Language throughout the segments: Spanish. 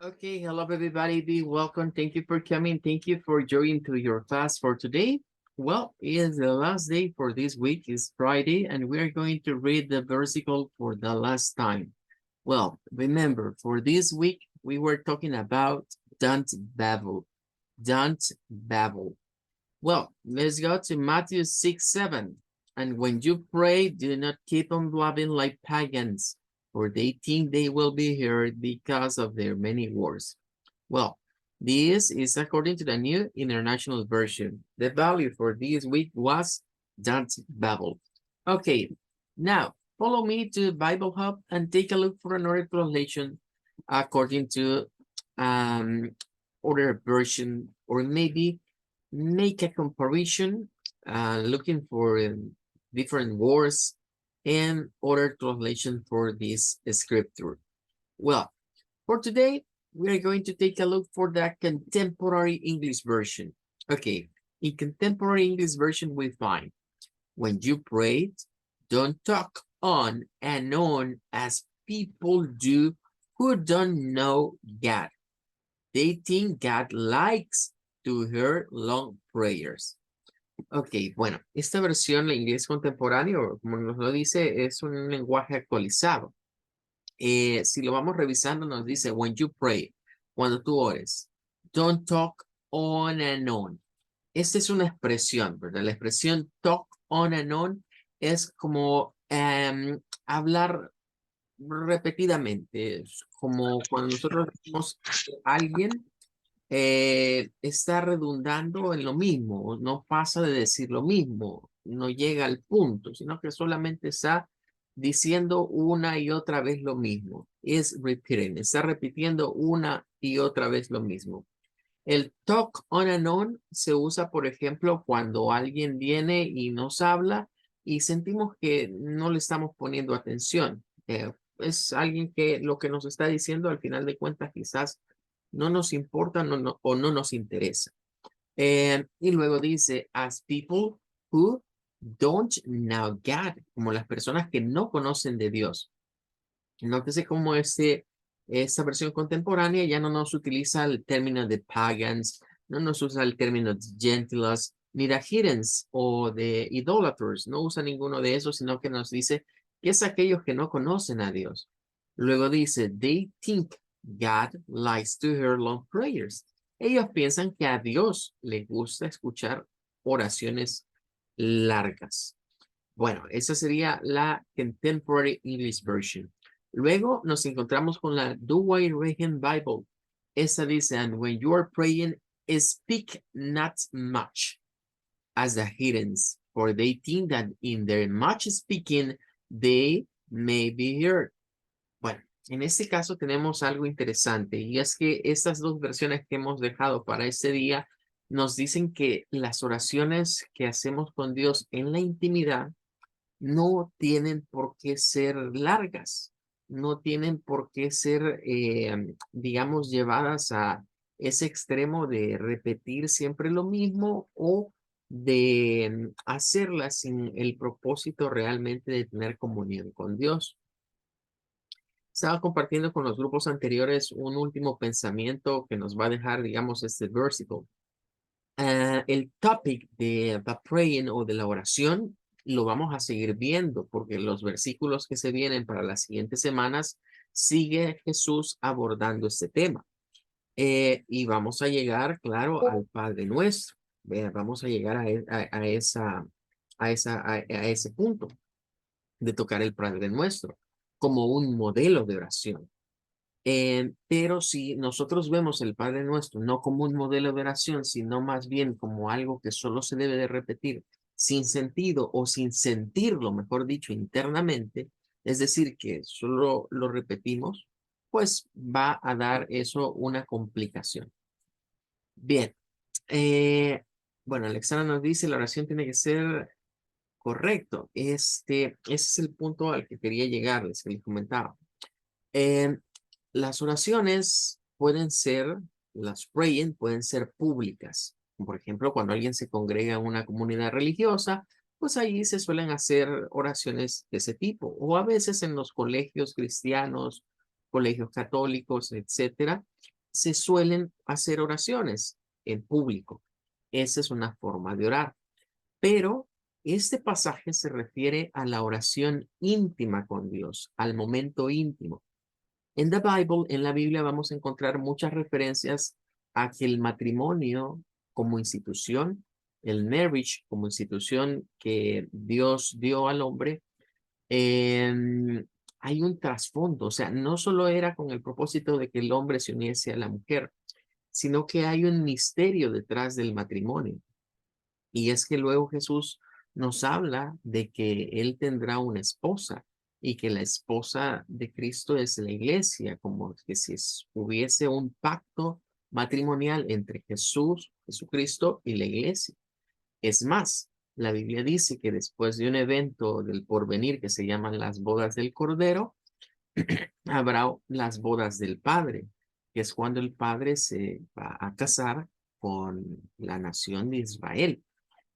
Okay, hello everybody, be welcome. Thank you for coming. Thank you for joining to your class for today. Well, it is the last day for this week, is Friday, and we are going to read the versicle for the last time. Well, remember, for this week, we were talking about don't babble. Don't babble. Well, let's go to Matthew 6:7. And when you pray, do not keep on blabbing like pagans, for they think they will be heard because of their many words. Well, this is according to the New International Version. The value for this week was don't babble. Okay, now follow me to Bible Hub and take a look for another translation according to other version, or maybe make a comparison, looking for different words and other translation for this scripture. Well, for today, we are going to take a look for the contemporary English version. Okay, in contemporary English version, we find, when you pray, don't talk on and on as people do who don't know God. They think God likes to hear long prayers. Ok, bueno, esta versión, la inglés contemporáneo, como nos lo dice, es un lenguaje actualizado. Si lo vamos revisando, nos dice, when you pray, cuando tú ores, don't talk on and on. Esta es una expresión, ¿verdad? La expresión talk on and on es como hablar repetidamente, es como cuando nosotros decimos a alguien está redundando en lo mismo, no pasa de decir lo mismo, no llega al punto, sino que solamente está diciendo una y otra vez lo mismo. Es repeating, está repitiendo una y otra vez lo mismo. El talk on and on se usa, por ejemplo, cuando alguien viene y nos habla y sentimos que no le estamos poniendo atención. Es alguien que lo que nos está diciendo, al final de cuentas, quizás no nos importa o no nos interesa. Y luego dice, as people who don't know God, como las personas que no conocen de Dios. Nótese cómo esta versión contemporánea ya no nos utiliza el término de pagans, no nos usa el término de gentiles, ni de heathens o de idolaters, no usa ninguno de esos, sino que nos dice que es aquellos que no conocen a Dios. Luego dice, they think God likes to hear long prayers. Ellos piensan que a Dios le gusta escuchar oraciones largas. Bueno, esa sería la Contemporary English Version. Luego nos encontramos con la Douay Rheims Bible. Esa dice, and when you are praying, speak not much as the heathens, for they think that in their much speaking, they may be heard. Bueno, en este caso tenemos algo interesante, y es que estas dos versiones que hemos dejado para este día nos dicen que las oraciones que hacemos con Dios en la intimidad no tienen por qué ser largas, no tienen por qué ser, digamos, llevadas a ese extremo de repetir siempre lo mismo o de hacerlas sin el propósito realmente de tener comunión con Dios. Estaba compartiendo con los grupos anteriores un último pensamiento que nos va a dejar, digamos, este versículo. El topic de the praying o de la oración lo vamos a seguir viendo porque los versículos que se vienen para las siguientes semanas sigue Jesús abordando este tema. Y vamos a llegar, claro, al Padre Nuestro. Vamos a llegar a ese punto de tocar el Padre Nuestro como un modelo de oración. Pero si nosotros vemos el Padre Nuestro no como un modelo de oración, sino más bien como algo que solo se debe de repetir sin sentido o sin sentirlo, mejor dicho, internamente, es decir, que solo lo repetimos, pues va a dar eso una complicación. Bien, bueno, Alexandra nos dice la oración tiene que ser correcto. Ese es el punto al que quería llegarles, que les comentaba. Las oraciones pueden ser, las praying pueden ser públicas. Por ejemplo, cuando alguien se congrega en una comunidad religiosa, pues ahí se suelen hacer oraciones de ese tipo. O a veces en los colegios cristianos colegios católicos, etcétera, se suelen hacer oraciones en público. Esa es una forma de orar. Pero este pasaje se refiere a la oración íntima con Dios, al momento íntimo. En the Bible, en la Biblia, vamos a encontrar muchas referencias a que el matrimonio como institución, el marriage como institución que Dios dio al hombre, hay un trasfondo. O sea, no solo era con el propósito de que el hombre se uniese a la mujer, sino que hay un misterio detrás del matrimonio. Y es que luego Jesús nos habla de que Él tendrá una esposa y que la esposa de Cristo es la iglesia, como que si hubiese un pacto matrimonial entre Jesucristo y la iglesia. Es más, la Biblia dice que después de un evento del porvenir que se llaman las bodas del Cordero, habrá las bodas del Padre, que es cuando el Padre se va a casar con la nación de Israel.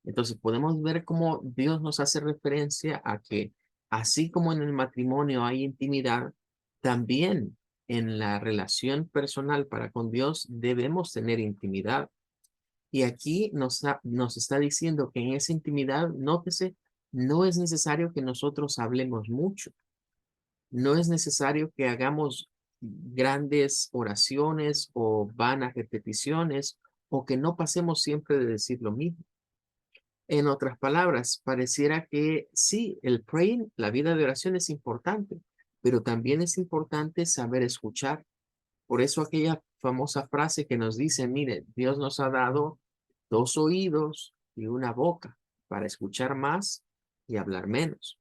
Entonces podemos ver cómo Dios nos hace referencia a que así como en el matrimonio hay intimidad, también en la relación personal para con Dios debemos tener intimidad. Y aquí nos está diciendo que en esa intimidad, nótese, no es necesario que nosotros hablemos mucho. No es necesario que hagamos grandes oraciones o vanas repeticiones o que no pasemos siempre de decir lo mismo. En otras palabras, pareciera que sí, el praying, la vida de oración es importante, pero también es importante saber escuchar. Por eso aquella famosa frase que nos dice, mire, Dios nos ha dado dos oídos y una boca para escuchar más y hablar menos.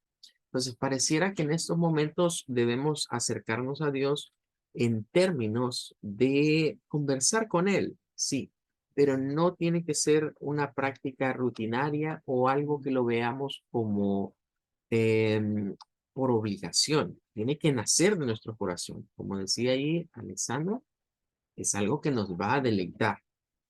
Entonces, pareciera que en estos momentos debemos acercarnos a Dios en términos de conversar con Él, sí, pero no tiene que ser una práctica rutinaria o algo que lo veamos como por obligación. Tiene que nacer de nuestro corazón. Como decía ahí Alessandro, es algo que nos va a deleitar.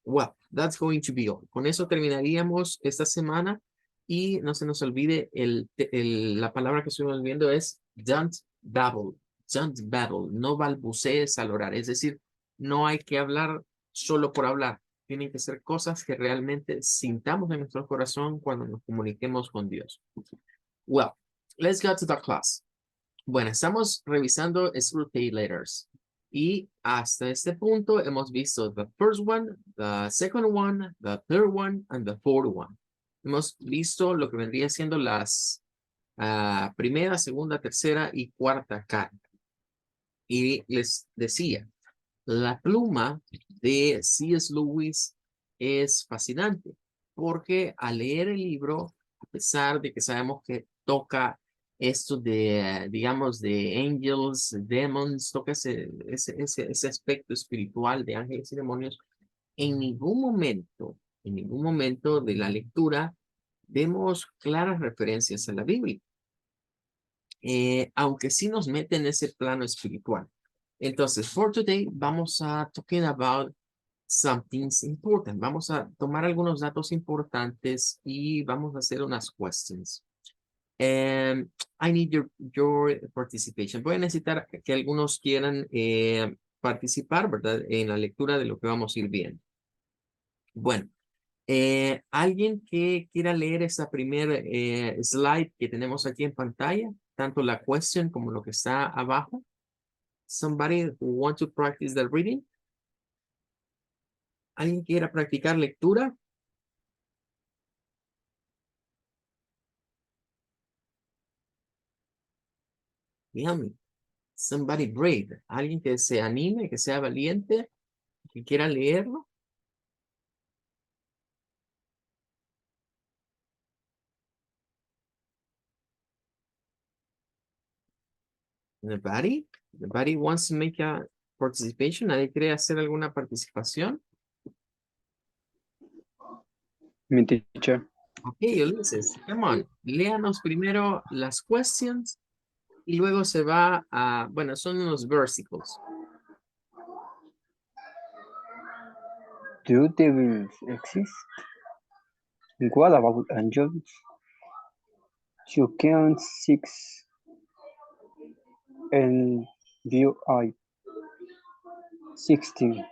Well, that's going to be all. Con eso terminaríamos esta semana y no se nos olvide, la palabra que estuvimos viendo es don't babble, don't babble, no balbucees al orar. Es decir, no hay que hablar solo por hablar. Tienen que ser cosas que realmente sintamos en nuestro corazón cuando nos comuniquemos con Dios. Well, let's go to the class. Bueno, estamos revisando Screw Pay Letters. Y hasta este punto hemos visto the first one, the second one, the third one, and the fourth one. Hemos visto lo que vendría siendo las primera, segunda, tercera y cuarta carta. Y les decía, la pluma de C.S. Lewis es fascinante porque al leer el libro, a pesar de que sabemos que toca esto de, digamos, de angels, demons, toca ese aspecto espiritual de ángeles y demonios, en ningún momento de la lectura vemos claras referencias a la Biblia, aunque sí nos mete en ese plano espiritual. Entonces, for today, vamos a talking about something important. Vamos a tomar algunos datos importantes y vamos a hacer unas questions. I need your participation. Voy a necesitar que algunos quieran participar, ¿verdad? En la lectura de lo que vamos a ir viendo. Bueno, ¿alguien que quiera leer esta primera slide que tenemos aquí en pantalla? Tanto la question como lo que está abajo. Somebody who want to practice the reading? ¿Alguien quiera practicar lectura? Dígame. Somebody brave. Alguien que se anime, que sea valiente, que quiera leerlo. Nobody? Nobody wants to make a participation? ¿Nadie quiere hacer alguna participación? Mi teacher. Ok, Ulises, come on. Léanos primero las questions y luego se va a, bueno, son unos versículos. Do devils exist? What about angels? You can't seek and view I 16.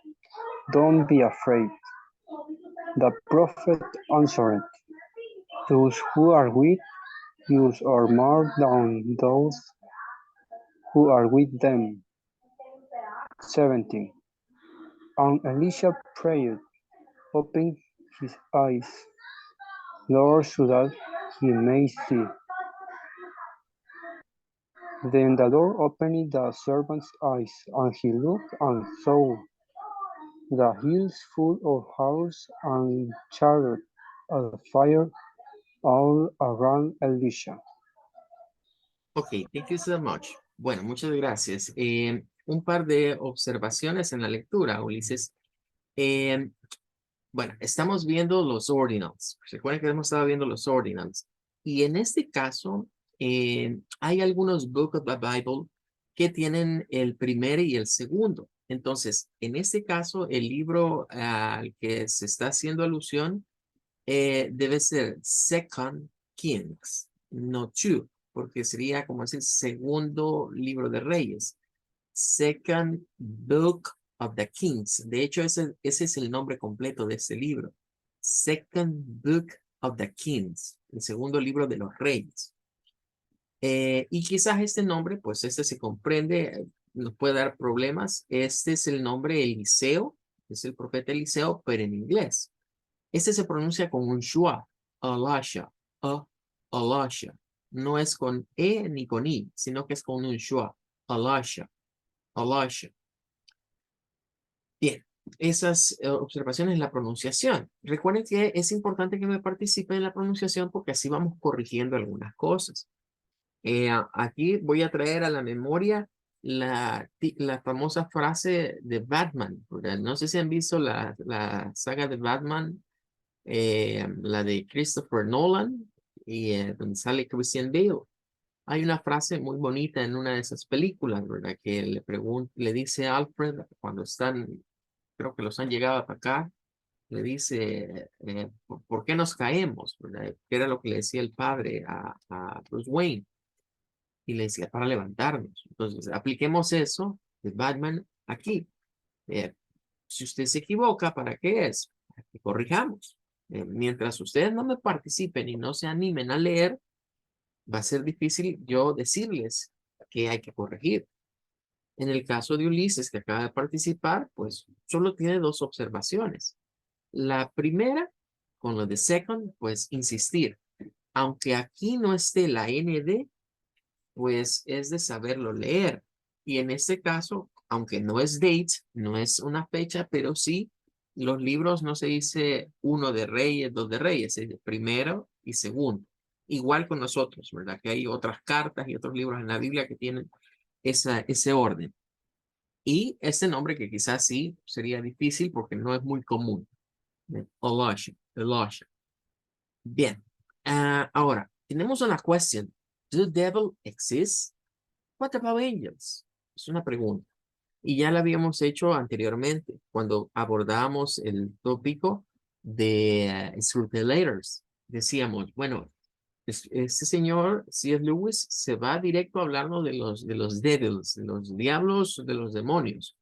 Don't be afraid. The prophet answered, those who are with you are more than those who are with them. 17. And Elisha prayed, open his eyes, Lord, so that he may see. Then the Lord opened the servant's eyes, and he looked and saw the hills full of horses and chariots of fire all around Elisha. Ok, thank you so much. Bueno, muchas gracias. Un par de observaciones en la lectura, Ulises. Eh, bueno, estamos viendo los ordinals. Recuerden que hemos estado viendo los ordinals. Y en este caso, hay algunos Book of the Bible que tienen el primero y el segundo. Entonces, en este caso, el libro al que se está haciendo alusión debe ser Second Kings, no Two, porque sería como es el segundo libro de Reyes. Second Book of the Kings. De hecho, ese es el nombre completo de ese libro. Second Book of the Kings, el segundo libro de los Reyes. Y quizás este nombre, pues este se comprende, nos puede dar problemas. Este es el nombre Eliseo, es el profeta Eliseo, pero en inglés. Este se pronuncia con un schwa, Elisha, Elisha. No es con E ni con I, sino que es con un schwa, Elisha, Elisha. Bien, esas observaciones en la pronunciación. Recuerden que es importante que me participen en la pronunciación porque así vamos corrigiendo algunas cosas. Aquí voy a traer a la memoria la famosa frase de Batman. ¿Verdad? No sé si han visto la saga de Batman, la de Christopher Nolan, y donde sale Christian Bale. Hay una frase muy bonita en una de esas películas, ¿verdad? Que le dice a Alfred cuando están, creo que los han llegado a atacar, le dice, ¿por qué nos caemos? ¿Verdad? Que era lo que le decía el padre a Bruce Wayne. Y le decía, para levantarnos. Entonces, apliquemos eso de Batman aquí. Eh, si usted se equivoca, ¿para qué es? Para que corrijamos. Mientras ustedes no me participen y no se animen a leer, va a ser difícil yo decirles que hay que corregir. En el caso de Ulises, que acaba de participar, pues solo tiene dos observaciones. La primera, con lo de second, pues insistir. Aunque aquí no esté la ND, pues es de saberlo leer. Y en este caso, aunque no es date, no es una fecha, pero sí, los libros no se dice uno de reyes, dos de reyes, es primero y segundo. Igual con nosotros, ¿verdad? Que hay otras cartas y otros libros en la Biblia que tienen ese orden. Y ese nombre que quizás sí sería difícil porque no es muy común. Elisha, Elisha. Bien. Ahora, tenemos una cuestión. Do devil exist? What about angels? Es una pregunta. Y ya la habíamos hecho anteriormente, cuando abordamos el tópico de scrutinators. Decíamos, bueno, este señor, C.S. Lewis, se va directo a hablarnos de los devils, de los diablos, de los demonios.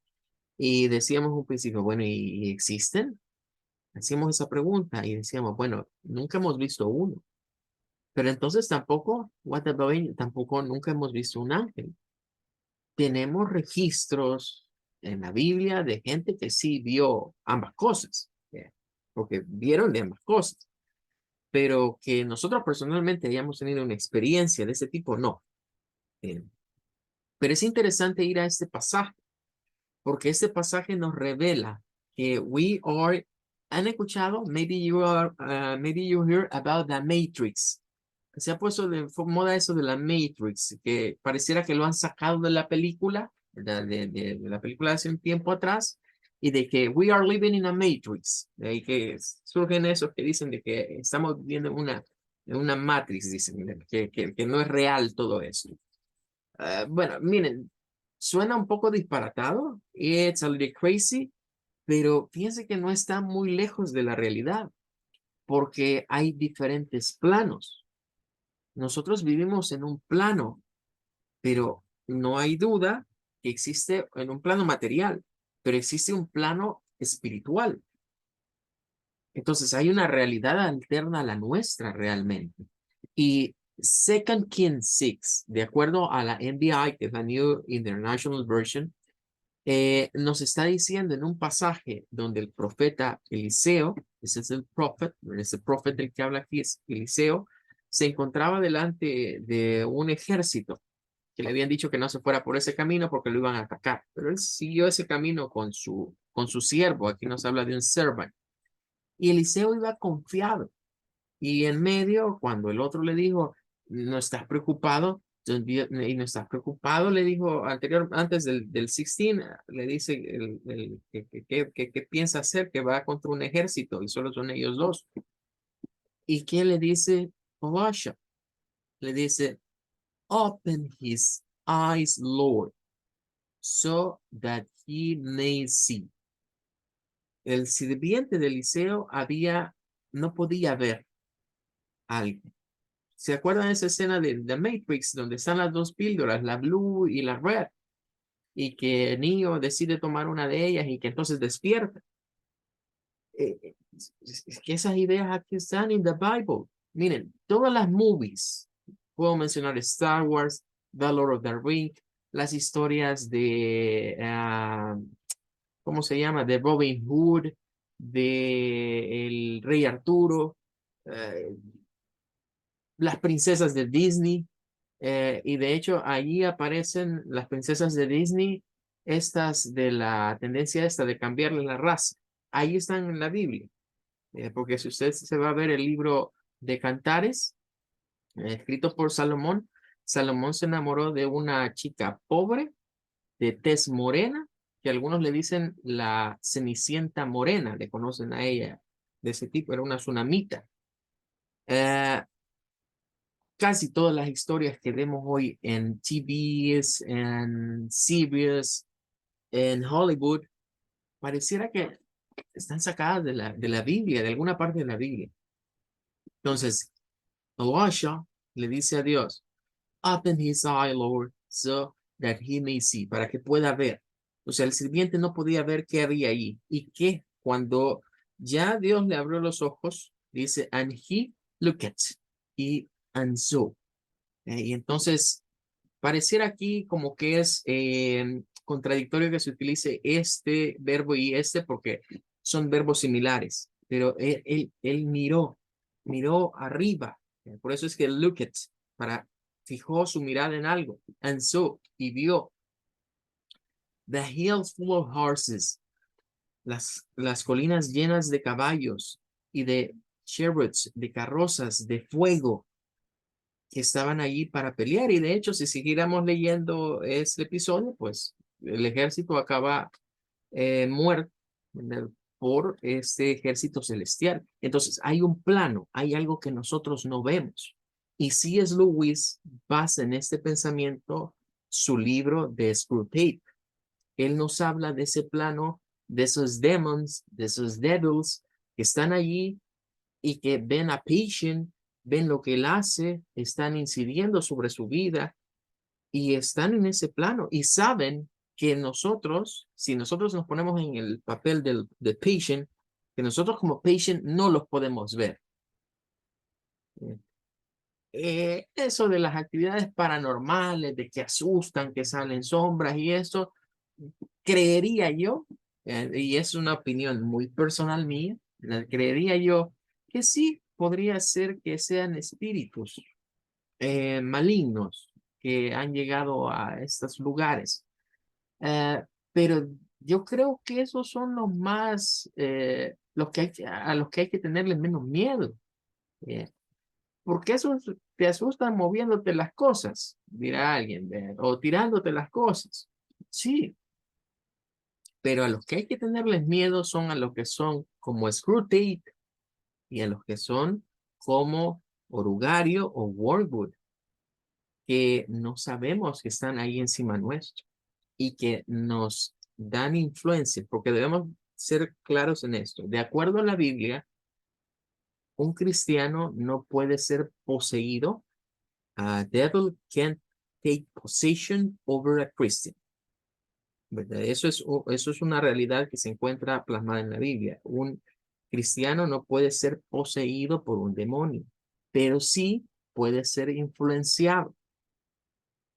Y decíamos un principio, bueno, ¿y existen? Hacíamos esa pregunta y decíamos, bueno, nunca hemos visto uno. Pero entonces tampoco, what about angels? Tampoco nunca hemos visto un ángel. Tenemos registros en la Biblia de gente que sí vio ambas cosas, porque vieron de ambas cosas, pero que nosotros personalmente hayamos tenido una experiencia de ese tipo, no. Eh, pero es interesante ir a este pasaje, porque este pasaje nos revela que we are, ¿han escuchado? Maybe you hear about the Matrix. Se ha puesto de moda eso de la Matrix, que pareciera que lo han sacado de la película, ¿verdad? De la película de hace un tiempo atrás, y de que we are living in a Matrix. De ahí que surgen esos que dicen de que estamos viviendo en una Matrix, dicen, que no es real todo eso. Bueno, miren, suena un poco disparatado, it's a little crazy, pero fíjense que no está muy lejos de la realidad, porque hay diferentes planos. Nosotros vivimos en un plano, pero no hay duda que existe en un plano material, pero existe un plano espiritual. Entonces hay una realidad alterna a la nuestra realmente. Y Second Kings 6, de acuerdo a la NBI, que es la New International Version, nos está diciendo en un pasaje donde el profeta Eliseo, ese es el profeta del que habla aquí es Eliseo, se encontraba delante de un ejército que le habían dicho que no se fuera por ese camino porque lo iban a atacar. Pero él siguió ese camino con su siervo. Aquí nos habla de un servant. Y Eliseo iba confiado. Y en medio, cuando el otro le dijo, no estás preocupado, y no estás preocupado, le dijo antes del 16, le dice que piensa hacer, que va contra un ejército y solo son ellos dos. ¿Y qué le dice Elisha? Le dice, open his eyes, Lord, so that he may see. El sirviente de Eliseo no podía ver algo. ¿Se acuerdan de esa escena de The Matrix donde están las dos píldoras, la blue y la red? Y que Neo decide tomar una de ellas y que entonces despierta. Es que esas ideas aquí están en the Bible. Miren, todas las movies, puedo mencionar Star Wars, The Lord of the Rings, las historias de, ¿cómo se llama? De Robin Hood, de el Rey Arturo, eh, las princesas de Disney, y de hecho allí aparecen las princesas de Disney, estas de la tendencia esta de cambiarle la raza. Ahí están en la Biblia, porque si usted se va a ver el libro de Cantares, escrito por Salomón, Salomón se enamoró de una chica pobre, de tez morena, que algunos le dicen la Cenicienta morena, le conocen a ella de ese tipo, era una tsunamita. Eh, Casi todas las historias que vemos hoy en TVs, en series, en Hollywood, pareciera que están sacadas de la Biblia, de alguna parte de la Biblia. Entonces, Elisha le dice a Dios, open his eye, Lord, so that he may see, para que pueda ver. O sea, el sirviente no podía ver qué había ahí. Y que cuando ya Dios le abrió los ojos, dice, and he looked, and saw. Y entonces, pareciera aquí como que es contradictorio que se utilice este verbo y este porque son verbos similares, pero él miró arriba. Por eso es que look at, fijó su mirada en algo, and so, y vio the hills full of horses, las colinas llenas de caballos y de chariots, de carrozas, de fuego que estaban allí para pelear. Y de hecho, si siguiéramos leyendo este episodio, pues el ejército acaba muerto por este ejército celestial. Entonces, hay un plano, hay algo que nosotros no vemos. Y C.S. Lewis basa en este pensamiento su libro de Screwtape. Él nos habla de ese plano, de esos demons, de esos devils que están allí y que ven a Patient, ven lo que él hace, están incidiendo sobre su vida y están en ese plano y saben que nosotros, si nosotros nos ponemos en el papel de Patient, que nosotros como Patient no los podemos ver. Eso de las actividades paranormales, de que asustan, que salen sombras y eso, creería yo, y es una opinión muy personal mía, creería yo que sí podría ser que sean espíritus malignos que han llegado a estos lugares. Pero yo creo que esos son los más, los que a los que hay que tenerle menos miedo. eh, Porque esos te asustan moviéndote las cosas, dirá alguien, o tirándote las cosas. Sí, pero a los que hay que tenerles miedo son a los que son como Screwtape y a los que son como Orugario o Wormwood, que no sabemos que están ahí encima nuestro y que nos dan influencia, porque debemos ser claros en esto. De acuerdo a la Biblia, un cristiano no puede ser poseído. A devil can't take possession over a Christian. ¿verdad? Eso es una realidad que se encuentra plasmada en la Biblia. Un cristiano no puede ser poseído por un demonio, pero sí puede ser influenciado.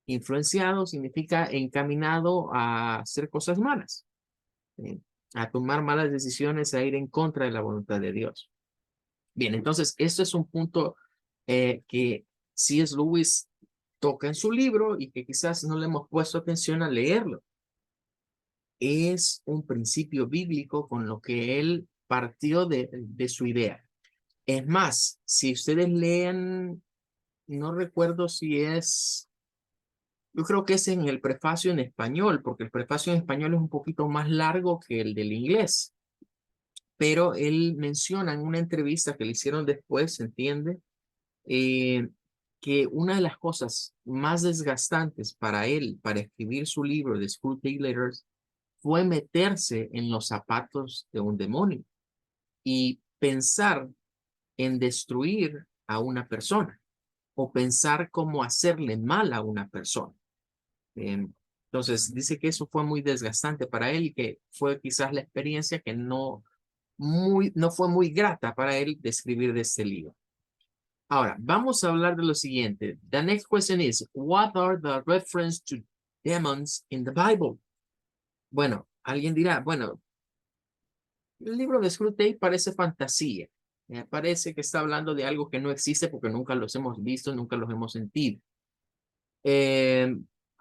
Influenciado significa encaminado a hacer cosas malas, ¿sí? A tomar malas decisiones, a ir en contra de la voluntad de Dios. Bien, entonces, esto es un punto que C.S. Lewis toca en su libro y que quizás no le hemos puesto atención al leerlo. Es un principio bíblico con lo que él partió de su idea. Es más, si ustedes leen, no recuerdo si es, yo creo que es en el prefacio en español, porque el prefacio en español es un poquito más largo que el del inglés, pero él menciona en una entrevista que le hicieron después, ¿se entiende? Eh, que una de las cosas más desgastantes para él, para escribir su libro de Screwtape Letters, fue meterse en los zapatos de un demonio y pensar en destruir a una persona o pensar cómo hacerle mal a una persona. Entonces, dice que eso fue muy desgastante para él y que fue quizás la experiencia que no fue muy grata para él de escribir de este libro. Ahora, vamos a hablar de lo siguiente. The next question is, what are the references to demons in the Bible? Bueno, alguien dirá, bueno, el libro de Screwtape parece fantasía. Parece que está hablando de algo que no existe porque nunca los hemos visto, nunca los hemos sentido. A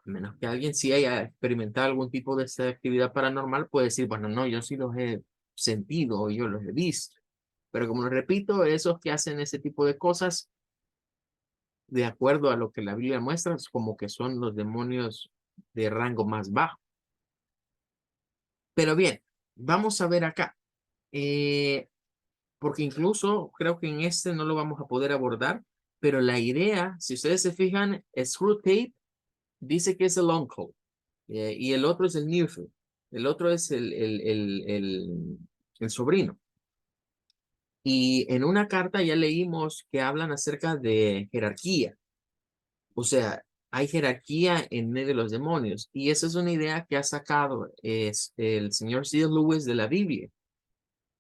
menos que alguien sí haya experimentado algún tipo de esta actividad paranormal, puede decir, bueno, no, yo sí los he sentido o yo los he visto. Pero como les repito, esos que hacen ese tipo de cosas, de acuerdo a lo que la Biblia muestra, es como que son los demonios de rango más bajo. Pero bien, vamos a ver acá. Porque incluso creo que en este no lo vamos a poder abordar, pero la idea, si ustedes se fijan, Screwtape dice que es el uncle, y el otro es el nephew, el otro es el sobrino. Y en una carta ya leímos que hablan acerca de jerarquía. O sea, hay jerarquía en medio de los demonios. Y esa es una idea que ha sacado el señor C.S. Lewis de la Biblia.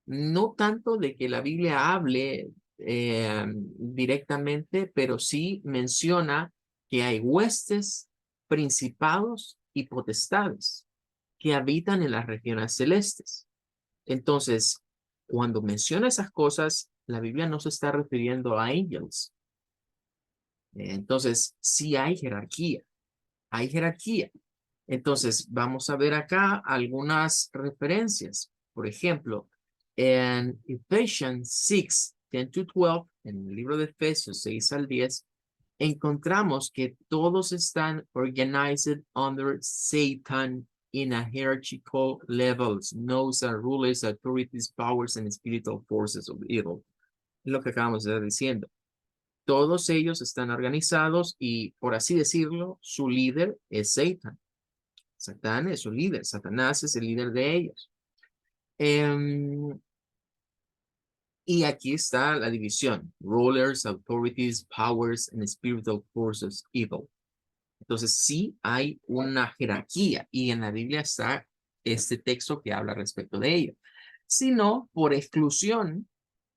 No tanto de que la Biblia hable directamente, pero sí menciona que hay huestes, principados y potestades que habitan en las regiones celestes. Entonces, cuando menciona esas cosas, la Biblia no se está refiriendo a angels. Entonces, sí hay jerarquía, hay jerarquía. Entonces, vamos a ver acá algunas referencias. Por ejemplo, en Ephesians 6, 10 to 12, en el libro de Efesios 6 al 10, encontramos que todos están organized under Satan in a hierarchical levels, knows as rulers, authorities, powers, and spiritual forces of evil. Es lo que acabamos de estar diciendo. Todos ellos están organizados y, por así decirlo, su líder es Satan. Satán es su líder, Satanás es el líder de ellos. Y aquí está la división: rulers, authorities, powers, and spiritual forces evil. Entonces sí hay una jerarquía y en la Biblia está este texto que habla respecto de ello. Si no, por exclusión,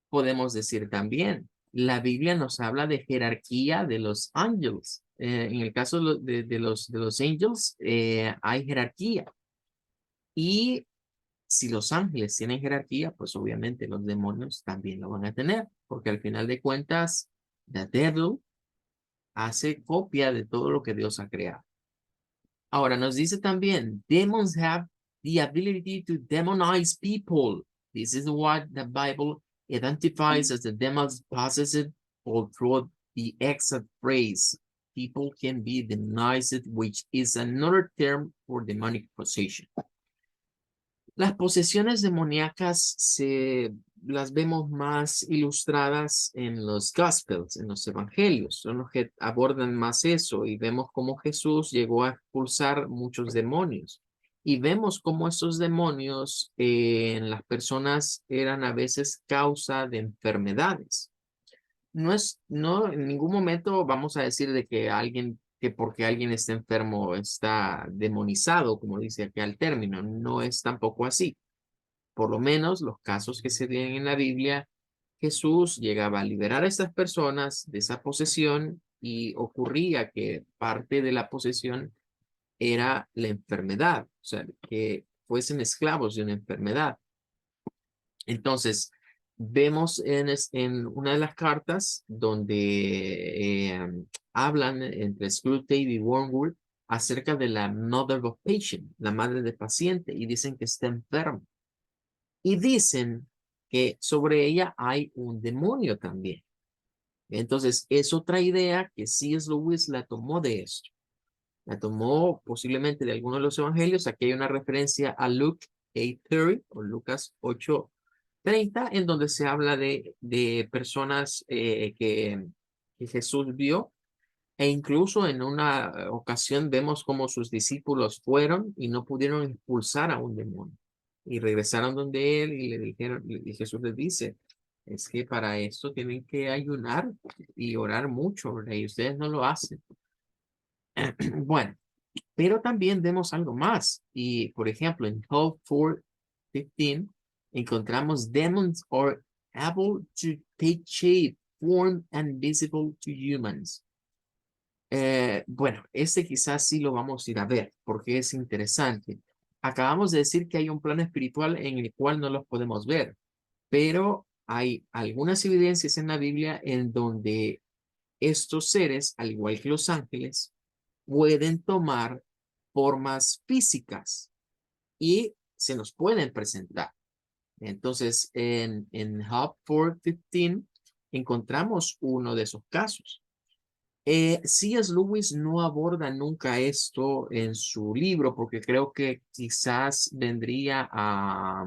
podemos decir también, la Biblia nos habla de jerarquía de los ángeles. En el caso de los angels, hay jerarquía. Y si los ángeles tienen jerarquía, pues obviamente los demonios también lo van a tener, porque al final de cuentas, the devil hace copia de todo lo que Dios ha creado. Ahora nos dice también, demons have the ability to demonize people. This is what the Bible identifies as the demons possessed, or through the exact phrase, people can be demonized, which is another term for demonic possession. Las posesiones demoníacas las vemos más ilustradas en los Gospels, en los Evangelios, son los que abordan más eso y vemos cómo Jesús llegó a expulsar muchos demonios y vemos cómo esos demonios en las personas eran a veces causa de enfermedades. No en ningún momento vamos a decir de que alguien que porque alguien está enfermo está demonizado, como dice acá el término. No es tampoco así. Por lo menos los casos que se ven en la Biblia, Jesús llegaba a liberar a estas personas de esa posesión y ocurría que parte de la posesión era la enfermedad, o sea, que fuesen esclavos de una enfermedad. Entonces, vemos en una de las cartas donde hablan entre Screwtape y Wormwood acerca de la mother of patient, la madre de paciente, y dicen que está enferma. Y dicen que sobre ella hay un demonio también. Entonces, es otra idea que C.S. Lewis la tomó de esto. La tomó posiblemente de alguno de los evangelios. Aquí hay una referencia a Luke 8:30 o Lucas 8:30, en donde se habla de personas que Jesús vio. E incluso en una ocasión vemos como sus discípulos fueron y no pudieron expulsar a un demonio. Y regresaron donde él y le dijeron, y Jesús les dice, es que para esto tienen que ayunar y orar mucho, ¿verdad? Y ustedes no lo hacen. Bueno, pero también vemos algo más. Y por ejemplo, en Job 4:15 encontramos demons are able to take shape, form, and visible to humans. Bueno, este quizás sí lo vamos a ir a ver porque es interesante. Acabamos de decir que hay un plano espiritual en el cual no los podemos ver, pero hay algunas evidencias en la Biblia en donde estos seres, al igual que los ángeles, pueden tomar formas físicas y se nos pueden presentar. Entonces, en Job 4:15 encontramos uno de esos casos. C.S. Lewis no aborda nunca esto en su libro porque creo que quizás vendría a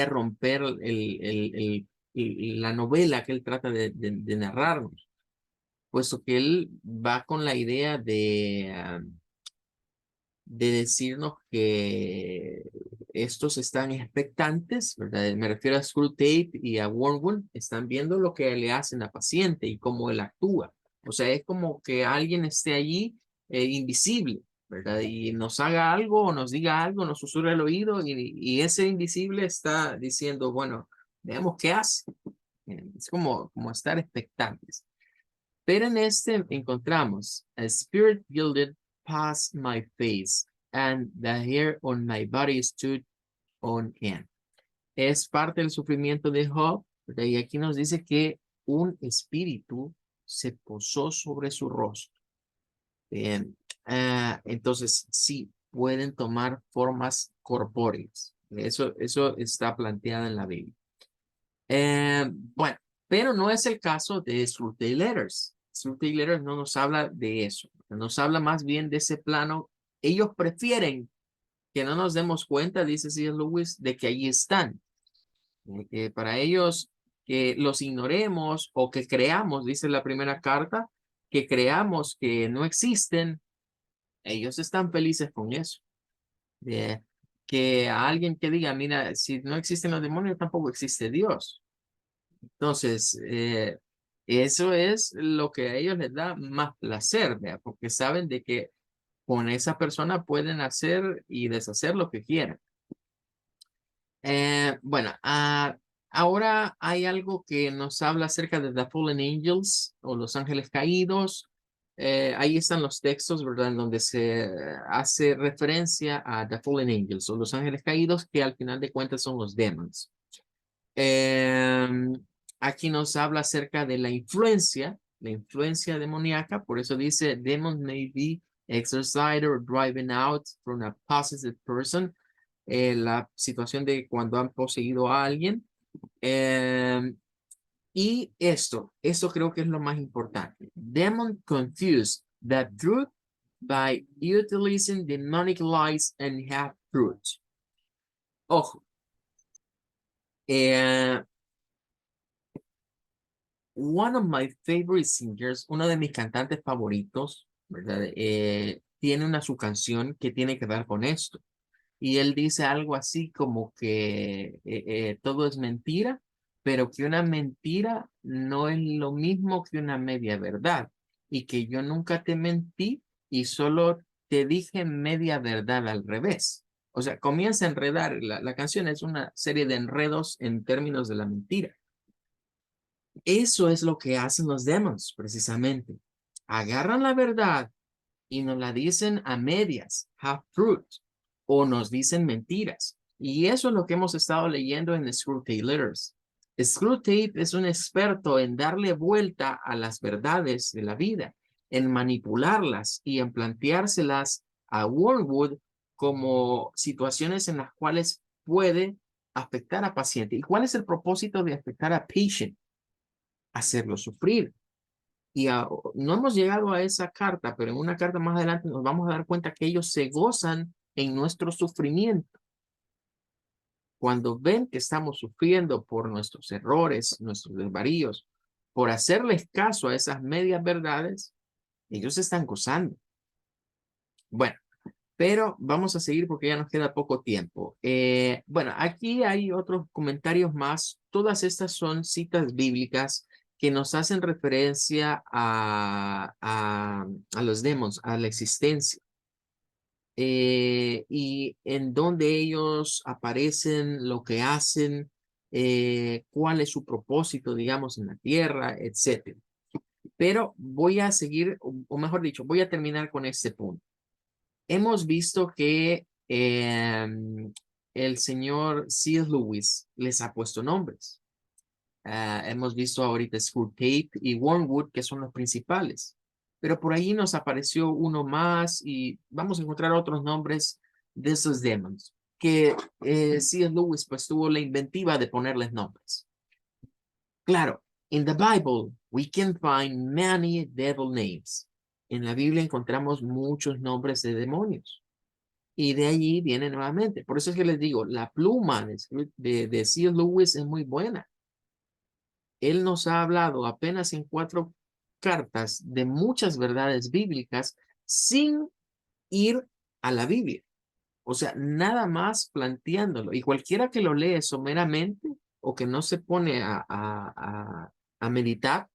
romper la novela que él trata de narrarnos, puesto que él va con la idea de decirnos que estos están expectantes, ¿verdad? Me refiero a Screwtape y a Wormwood, están viendo lo que le hacen a paciente y cómo él actúa. O sea, es como que alguien esté allí invisible, ¿verdad? Y nos haga algo o nos diga algo, nos susurra el oído y ese invisible está diciendo, bueno, veamos qué hace. Es como estar expectantes. Pero en este encontramos, a spirit gilded past my face, and the hair on my body stood on end. Es parte del sufrimiento de Job, ¿verdad? Y aquí nos dice que un espíritu se posó sobre su rostro. Bien. Entonces, sí, pueden tomar formas corpóreas. Eso está planteado en la Biblia. Bueno, pero no es el caso de Survey Letters. Survey Letters no nos habla de eso. Nos habla más bien de ese plano. Ellos prefieren que no nos demos cuenta, dice C.S. Lewis, de que allí están. Que para ellos que los ignoremos o que creamos, dice la primera carta, que creamos que no existen, ellos están felices con eso. De que a alguien que diga, mira, si no existen los demonios, tampoco existe Dios. Entonces, eso es lo que a ellos les da más placer, ¿vea? Porque saben de que con esa persona pueden hacer y deshacer lo que quieran. Bueno, ahora hay algo que nos habla acerca de The Fallen Angels o los ángeles caídos. Ahí están los textos, ¿verdad? En donde se hace referencia a The Fallen Angels o los ángeles caídos, que al final de cuentas son los demons. Em, Aquí nos habla acerca de la influencia demoníaca, por eso dice, demons may be exorcised or driven out from a possessed person, la situación de cuando han poseído a alguien. Y esto creo que es lo más importante. Demon confuse the truth by utilizing demonic lies and half truths. Ojo. One of my favorite singers, uno de mis cantantes favoritos, ¿verdad? Tiene su canción que tiene que ver con esto. Y él dice algo así como que todo es mentira, pero que una mentira no es lo mismo que una media verdad. y que yo nunca te mentí y solo te dije media verdad al revés. O sea, comienza a enredar. La canción es una serie de enredos en términos de la mentira. Eso es lo que hacen los demons, precisamente. Agarran la verdad y nos la dicen a medias, half truth, o nos dicen mentiras. Y eso es lo que hemos estado leyendo en Screwtape Letters. Screwtape es un experto en darle vuelta a las verdades de la vida, en manipularlas y en planteárselas a Wormwood como situaciones en las cuales puede afectar a paciente. ¿Y cuál es el propósito de afectar a patient? Hacerlo sufrir. Y no hemos llegado a esa carta, pero en una carta más adelante nos vamos a dar cuenta que ellos se gozan en nuestro sufrimiento. Cuando ven que estamos sufriendo por nuestros errores, nuestros desvaríos, por hacerles caso a esas medias verdades, ellos están gozando. Bueno, pero vamos a seguir porque ya nos queda poco tiempo. Bueno, aquí hay otros comentarios más. Todas estas son citas bíblicas que nos hacen referencia a los demons, a la existencia. Y en dónde ellos aparecen, lo que hacen, cuál es su propósito, digamos, en la tierra, etcétera. Pero voy a seguir, o mejor dicho, voy a terminar con este punto. Hemos visto que el señor C.S. Lewis les ha puesto nombres. Hemos visto ahorita Screwtape y Wormwood, que son los principales. Pero por ahí nos apareció uno más y vamos a encontrar otros nombres de esos demons, que C.S. Lewis pues tuvo la inventiva de ponerles nombres. Claro, in the Bible we can find many devil names. En la Biblia encontramos muchos nombres de demonios. Y de allí viene nuevamente. Por eso es que les digo, la pluma de C.S. Lewis es muy buena. Él nos ha hablado apenas en 4 cartas de muchas verdades bíblicas sin ir a la Biblia. O sea, nada más planteándolo. Y cualquiera que lo lee someramente o que no se pone a meditar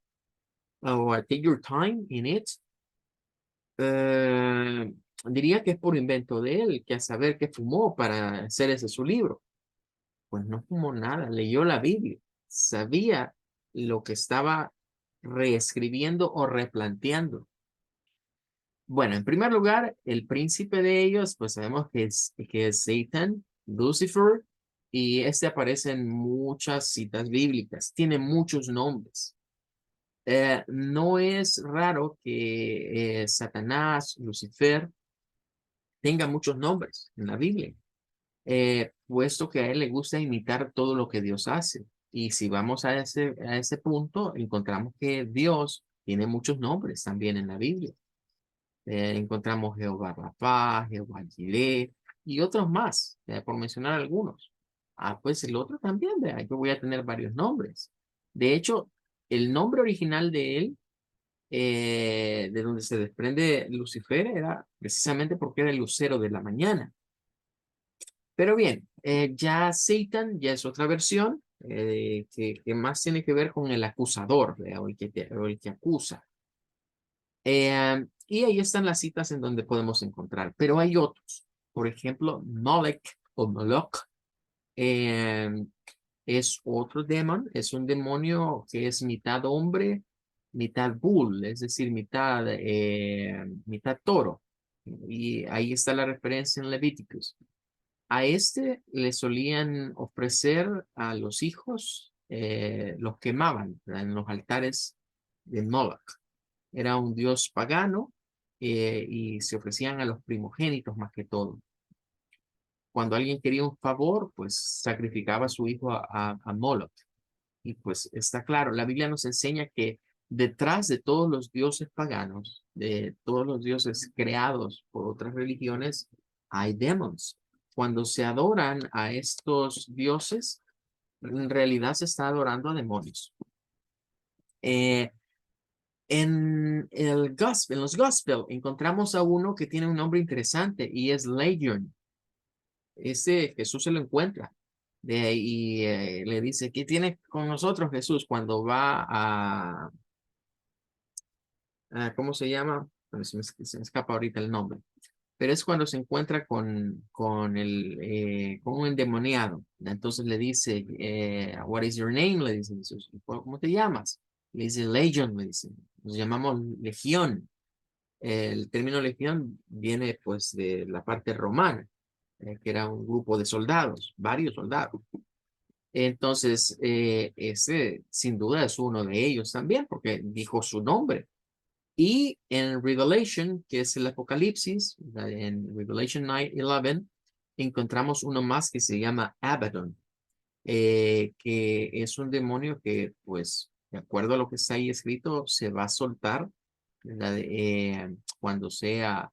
o a take your time in it, eh, diría que es por invento de él, que a saber qué fumó para hacer ese su libro. Pues no fumó nada, leyó la Biblia, sabía lo que estaba reescribiendo o replanteando. Bueno, en primer lugar, el príncipe de ellos, pues sabemos que es Satan, Lucifer, y este aparece en muchas citas bíblicas, tiene muchos nombres. No es raro que Satanás, Lucifer, tenga muchos nombres en la Biblia, puesto que a él le gusta imitar todo lo que Dios hace. Y si vamos a ese punto, encontramos que Dios tiene muchos nombres también en la Biblia. Encontramos Jehová Rapha, Jehová Jireh y otros más, por mencionar algunos. Ah, pues el otro también, vea, yo voy a tener varios nombres. De hecho, el nombre original de él, de donde se desprende Lucifer, era precisamente porque era el lucero de la mañana. Pero bien, ya Satan ya es otra versión que más tiene que ver con el acusador, o o el que acusa. Y ahí están las citas en donde podemos encontrar, pero hay otros. Por ejemplo, Molech o Moloch eh, es otro demon, es un demonio que es mitad hombre, mitad bull, es decir, mitad toro. Y ahí está la referencia en Levíticos. A este le solían ofrecer a los hijos, los quemaban, ¿verdad?, en los altares de Moloch. Era un dios pagano y se ofrecían a los primogénitos más que todo. Cuando alguien quería un favor, pues sacrificaba a su hijo a Moloch. Y pues está claro, la Biblia nos enseña que detrás de todos los dioses paganos, de todos los dioses creados por otras religiones, hay demons. Cuando se adoran a estos dioses, en realidad se está adorando a demonios. En los Gospel encontramos a uno que tiene un nombre interesante y es Legion. Ese Jesús se lo encuentra. De ahí le dice, ¿qué tiene con nosotros Jesús? Cuando va ¿cómo se llama? Bueno, se me escapa ahorita el nombre. Pero es cuando se encuentra con un endemoniado. Entonces le dice, what is your name? Le dice, ¿cómo te llamas? Le dice, Legion, le dice. Nos llamamos Legión. El término legión viene pues de la parte romana, que era un grupo de soldados, varios soldados. Entonces, ese sin duda es uno de ellos también, porque dijo su nombre. Y en Revelation, que es el Apocalipsis, en Revelation 9:11, encontramos uno más que se llama Abaddon, que es un demonio que, pues, de acuerdo a lo que está ahí escrito, se va a soltar, ¿verdad? Cuando sea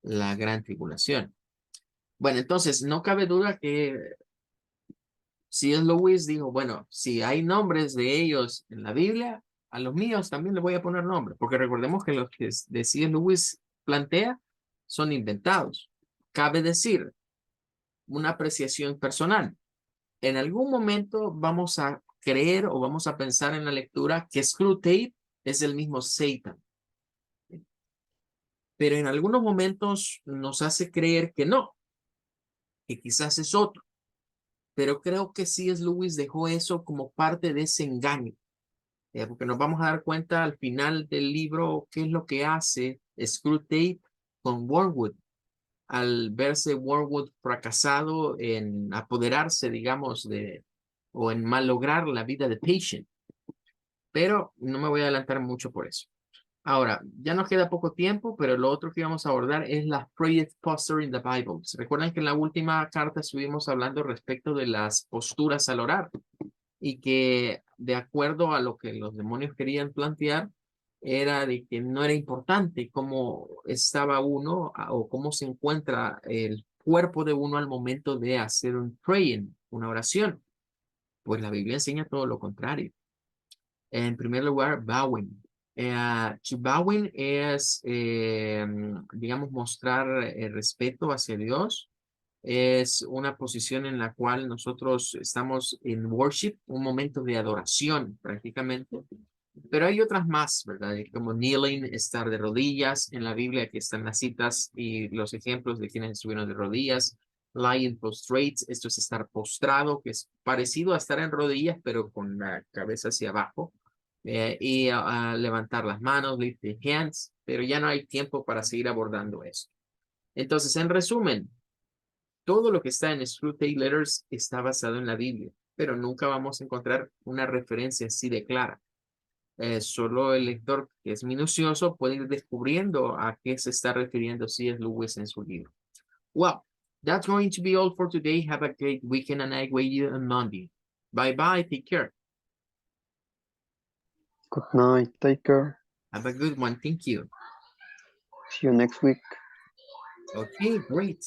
la gran tribulación. Bueno, entonces, no cabe duda que C.S. Lewis dijo, bueno, si hay nombres de ellos en la Biblia, a los míos también le voy a poner nombre, porque recordemos que los que de C.S. Lewis plantea son inventados. Cabe decir, una apreciación personal. En algún momento vamos a creer o vamos a pensar en la lectura que Screwtape es el mismo Satan, pero en algunos momentos nos hace creer que no, que quizás es otro. Pero creo que C.S. Lewis dejó eso como parte de ese engaño, porque nos vamos a dar cuenta al final del libro qué es lo que hace Screwtape con Wormwood, al verse Wormwood fracasado en apoderarse, digamos, o en malograr la vida de Patient. Pero no me voy a adelantar mucho por eso. Ahora, ya nos queda poco tiempo, pero lo otro que vamos a abordar es la Project Posture in the Bible. Recuerdan que en la última carta estuvimos hablando respecto de las posturas al orar y que de acuerdo a lo que los demonios querían plantear, era de que no era importante cómo estaba uno o cómo se encuentra el cuerpo de uno al momento de hacer un praying, una oración. Pues la Biblia enseña todo lo contrario. En primer lugar, bowing. To bowing es, digamos, mostrar respeto hacia Dios. Es una posición en la cual nosotros estamos en worship, un momento de adoración prácticamente. Pero hay otras más, ¿verdad? Como kneeling, estar de rodillas. En la Biblia aquí están las citas y los ejemplos de quienes estuvieron de rodillas. Lying prostrate, esto es estar postrado, que es parecido a estar en rodillas, pero con la cabeza hacia abajo. Y levantar las manos, lift the hands, pero ya no hay tiempo para seguir abordando eso. Entonces, en resumen, todo lo que está en Screwtape Letters está basado en la Biblia, pero nunca vamos a encontrar una referencia así de clara. Solo el lector que es minucioso puede ir descubriendo a qué se está refiriendo C.S. Lewis en su libro. Well, that's going to be all for today. Have a great weekend and I wait you on Monday. Bye bye. Take care. Good night. Take care. Have a good one. Thank you. See you next week. Okay, great.